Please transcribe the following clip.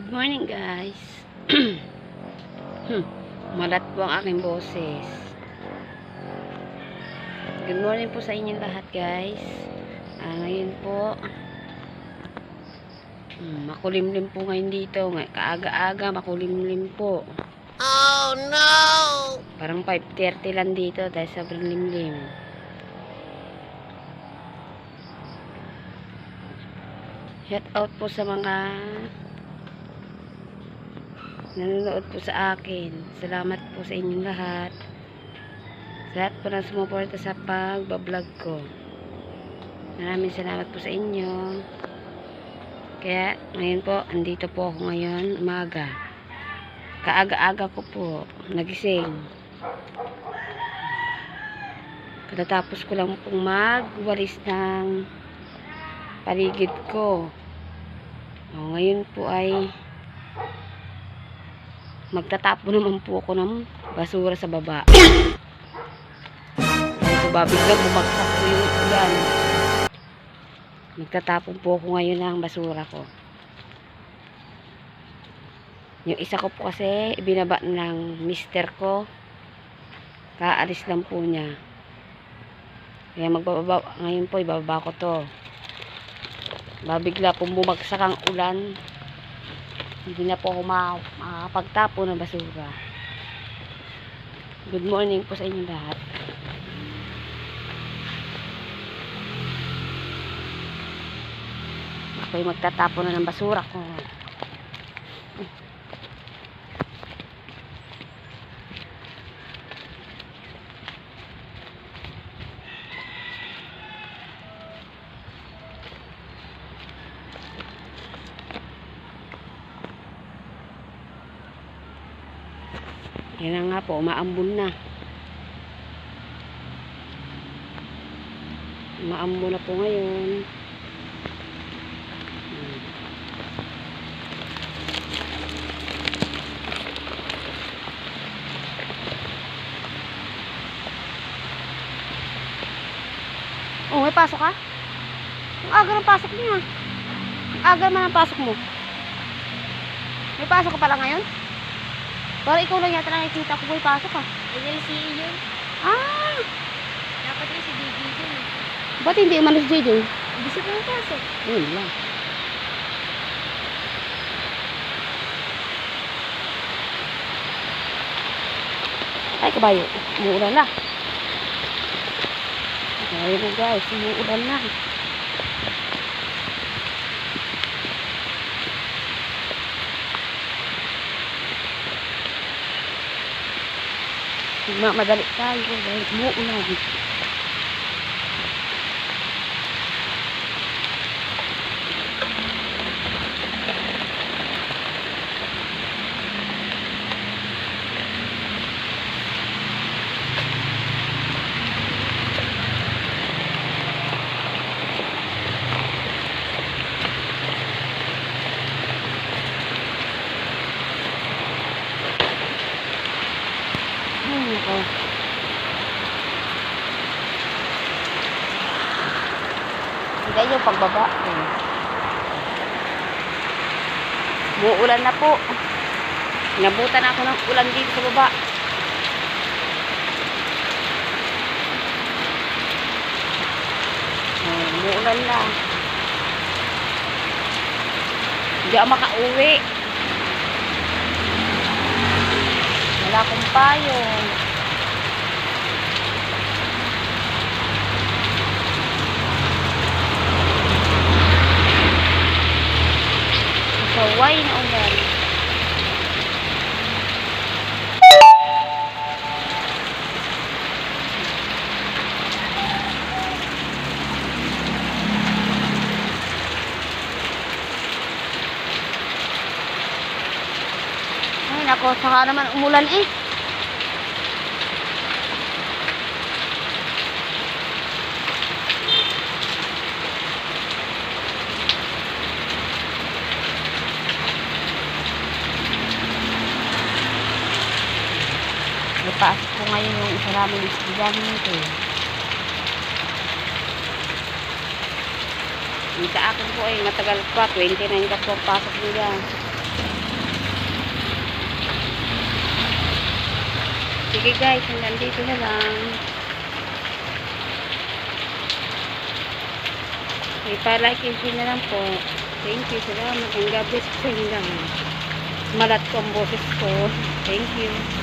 Good morning, guys. Malat po ang aking boses. Good morning po sa inyong lahat, guys. Ngayon po makulimlim po ngayon dito. Kaaga-aga makulimlim po. Oh no! Parang 5:30 lang dito dahil sobrang limlim. Shout out po sa mga nanonood po sa akin. Salamat po sa inyong lahat. Sa lahat po na sumuporta sa pagbablog ko. Maraming salamat po sa inyo. Kaya ngayon po, andito po ako ngayon umaga. Kaaga-aga ko po nagising. Pagkatapos ko lang pong magwalis ng paligid ko. Ngayon po ay magtatapo naman po ako ng basura sa baba. Biglang bumagsak po yung ulan. Magtatapon po ako ngayon ng basura ko. Yung isa ko po kasi ibinaba ng mister ko. Kaalis lang po niya. Kaya magbababa ngayon po, ibababa ko to. Bigla pong bumagsak ang ulan. Hindi na po ako makakapagtapo ng basura. Good morning po sa inyo lahat. Ako'y magtatapo na ng basura ko. Yan na nga po, umaambon na. Umaambon na po ngayon. Oh, may pasok ka? Ang aga ng pasok niya. Ang aga naman ang pasok mo. May pasok ka pala ngayon? Para ikaw lang yata nakikita ko may pasok ka. LCE yun. Ah! Dapat yung si DJ yun. Ba't hindi umalis JJ? Hindi siya pumapasok. Yun lang. Ay, kabayo. Umuulan na. Ayun na guys, umuulan na. Madali tayo dahil umuulan. Ako. Hindi yung pagbaba. Muulan na po. Nabutan ako ng ulan dito sa baba. Umuulan na. Hindi ako makauwi. Wala akong payong. Saway na ulan. Ay nako, saka naman umulan eh. Napasok ko ngayon yung isa namin estudyante. Yung sa akin po ay matagal pa, 29 ka po ang pasok nila. Sige guys, hanggang dito na lang. I-like and share na lang po. Thank you. Salamat. And God bless po sa inyo lang. Malat ko ang boses ko. Thank you.